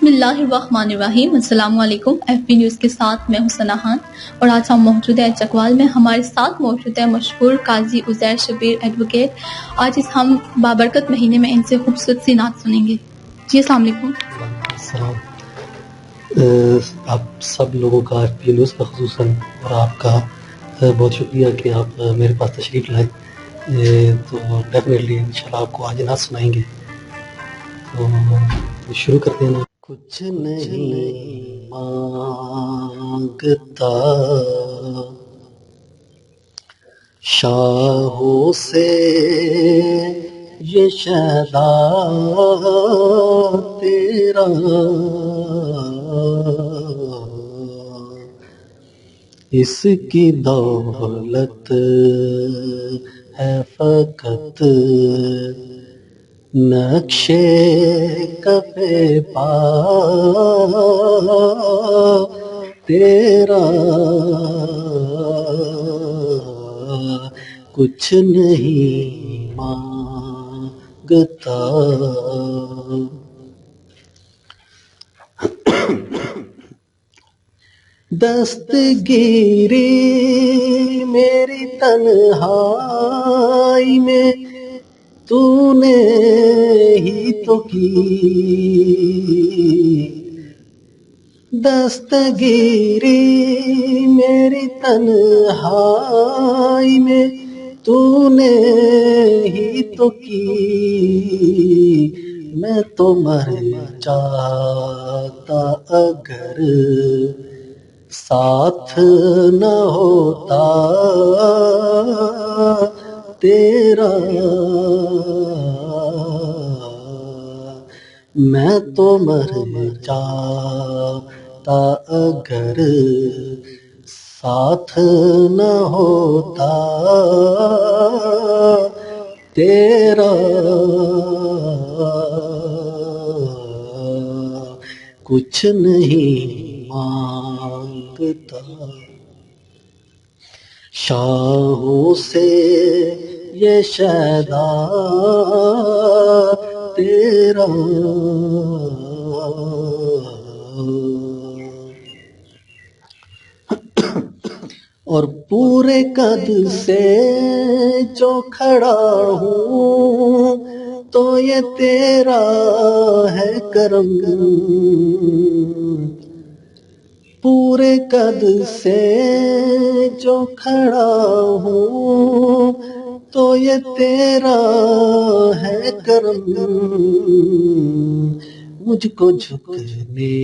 بسم اللہ الرحمن الرحیم۔ السلام علیکم۔ ایف بی نیوز کے ساتھ میں ہوں ثنا خان اور آج ہم موجود ہیں چکوال میں۔ ہمارے ساتھ موجود ہے مشہور قاضی عزیر شبیر ایڈوکیٹ۔ آج ہم بابرکت مہینے میں ان سے خوبصورت سی نعت سنیں گے۔ جی السلام علیکم۔ السلام۔ آپ سب لوگوں کا ایف بی نیوز کا خصوصاً اور آپ کا بہت شکریہ کہ آپ میرے پاس تشریف لائیں۔ تو ڈیفینیٹلی انشاءاللہ آپ کو آج نعت سنائیں گے، تو شروع کرتے ہیں۔ کچھ نہیں مانگتا شاہوں سے یہ شہدا تیرا، اس کی دولت ہے فقط نقشے کف پا تیرا، کچھ نہیں مانگتا۔ دستگیری میری تنہائی میں تو نے ہی تو کی، دستگیری میری تنہائی میں تو نے ہی تو کی، میں تو مر جاتا اگر ساتھ نہ ہوتا تیرا، میں تو مر جاتا اگر ساتھ نہ ہوتا تیرا، کچھ نہیں مانگتا شاہوں سے یہ شہدا تیرا، اور پورے قد سے جو کھڑا ہوں تو یہ تیرا ہے کرم، پورے قد سے جو کھڑا ہوں تو یہ تیرا ہے کرم، مجھ کو جھکنے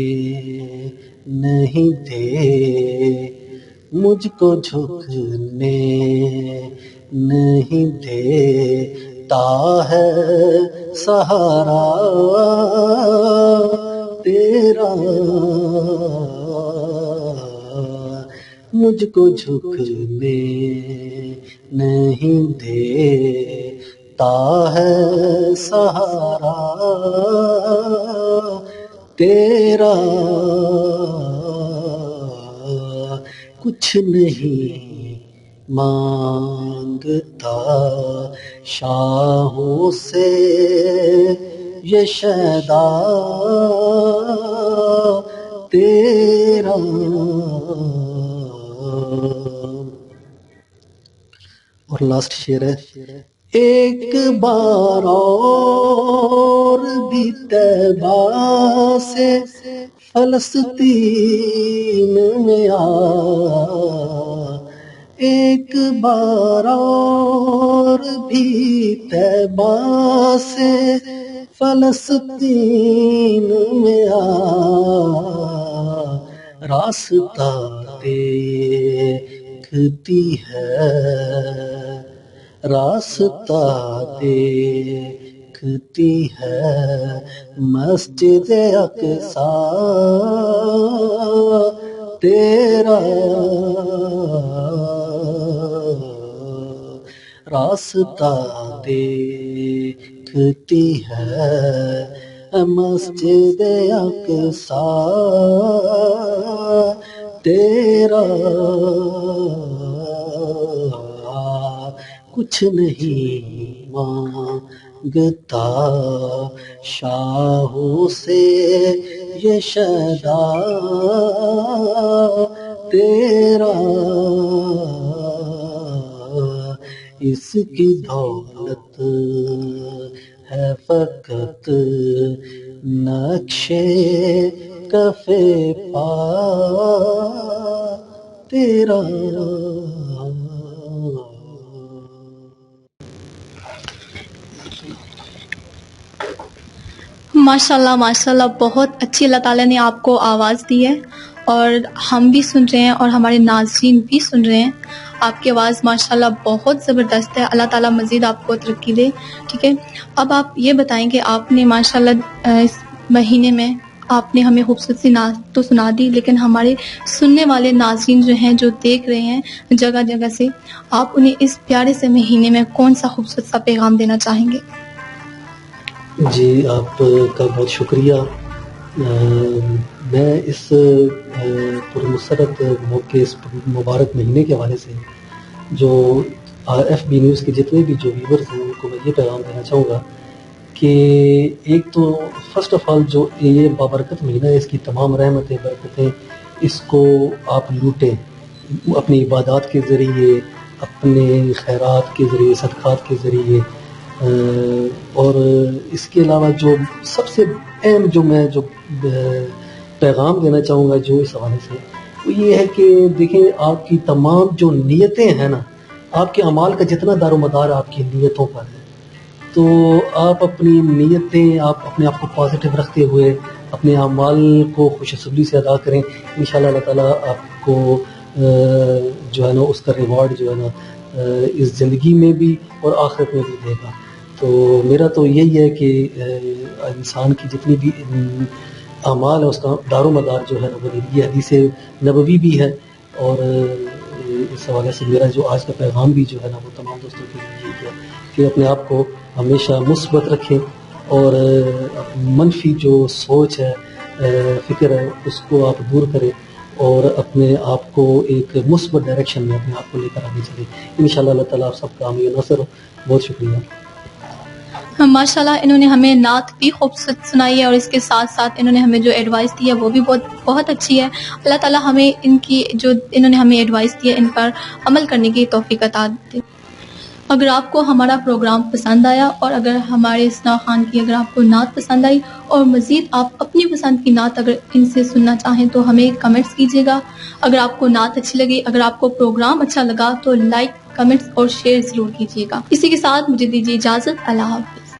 نہیں دے، مجھ کو جھکنے نہیں دیتا ہے سہارا تیرا، مجھ کو جھکنے نہیں دیتا ہے سہارا تیرا، کچھ نہیں مانگتا شاہوں سے یہ شہدا تیرا، اور لاسٹ شعر ہے۔ ایک بار اور بھی طیبہ سے فلسطین میں آ، ایک بار اور بھی طیبہ سے فلسطین میں آ، راستہ دیکھتی ہے، راستہ دیکھتی ہے مسجد اقصیٰ تیرا، راستہ دیکھتی ہے مسجد اقصیٰ تیرا، کچھ نہیں مانگتا شاہوں سے یہ شیدا تیرا، اس کی دولت ہے فقط نقشے کف پا تیرا۔ ماشاءاللہ ماشاءاللہ، بہت اچھی اللہ تعالیٰ نے آپ کو آواز دی ہے، اور ہم بھی سن رہے ہیں اور ہمارے ناظرین بھی سن رہے ہیں۔ آپ کی آواز ماشاءاللہ بہت زبردست ہے، اللہ تعالیٰ مزید آپ کو ترقی دے، ٹھیک ہے۔ اب آپ یہ بتائیں کہ آپ نے ماشاءاللہ اس مہینے میں آپ نے ہمیں خوبصورت سی نعت تو سنا دی، لیکن ہمارے سننے والے ناظرین جو ہیں، جو دیکھ رہے ہیں جگہ جگہ سے، آپ انہیں اس پیارے سے مہینے میں کون سا خوبصورت سا پیغام دینا چاہیں گے؟ جی، آپ کا بہت شکریہ۔ میں اس پرمسرت موقع، اس مبارک مہینے کے حوالے سے جو FB نیوز کے جتنے بھی جو ویورز ہیں ان کو میں یہ پیغام دینا چاہوں گا کہ ایک تو فرسٹ آف آل جو یہ بابرکت مہینہ ہے، اس کی تمام رحمتیں برکتیں اس کو آپ لوٹیں، اپنی عبادات کے ذریعے، اپنے خیرات کے ذریعے، صدقات کے ذریعے، اور اس کے علاوہ جو سب سے اہم جو میں جو پیغام دینا چاہوں گا جو اس حوالے سے، وہ یہ ہے کہ دیکھیں، آپ کی تمام جو نیتیں ہیں نا، آپ کے اعمال کا جتنا دار و مدار آپ کی نیتوں پر ہے، تو آپ اپنی نیتیں، آپ اپنے آپ کو پازیٹیو رکھتے ہوئے اپنے اعمال کو خوش اسلوبی سے ادا کریں، انشاءاللہ اللہ تعالیٰ آپ کو جو ہے نا اس کا ریوارڈ جو ہے نا اس زندگی میں بھی اور آخرت میں بھی دے گا۔ تو میرا تو یہی ہے کہ انسان کی جتنی بھی اعمال ہے اس کا دار و مدار جو ہے نا وہ یہ حدیث نبوی بھی ہے، اور اس حوالے سے میرا جو آج کا پیغام بھی جو ہے نا وہ تمام دوستوں کے لیے یہی ہے کہ اپنے آپ کو ہمیشہ مثبت رکھیں، اور منفی جو سوچ ہے، فکر ہے، اس کو آپ دور کریں اور اپنے آپ کو ایک مثبت ڈائریکشن میں اپنے آپ کو لے کر آگے چلیں۔ انشاءاللہ اللہ تعالیٰ آپ سب کا حامی و ناصر ہو۔ بہت شکریہ۔ ماشاءاللہ انہوں نے ہمیں نعت بھی خوبصورت سنائی ہے، اور اس کے ساتھ ساتھ انہوں نے ہمیں جو ایڈوائس دی ہے وہ بھی بہت اچھی ہے۔ اللہ تعالیٰ ہمیں ان کی جو انہوں نے ہمیں ایڈوائس دی ہے ان پر عمل کرنے کی توفیق عطا دے۔ اگر آپ کو ہمارا پروگرام پسند آیا، اور اگر ہمارے ثنا خان کی اگر آپ کو نعت پسند آئی، اور مزید آپ اپنی پسند کی نعت اگر ان سے سننا چاہیں تو ہمیں کمنٹس کیجیے گا۔ اگر آپ کو نعت اچھی لگی، اگر آپ کو پروگرام اچھا لگا تو لائک، کمنٹس اور شیئر ضرور کیجیے گا۔ اسی کے ساتھ مجھے دیجیے اجازت، اللہ حافظ۔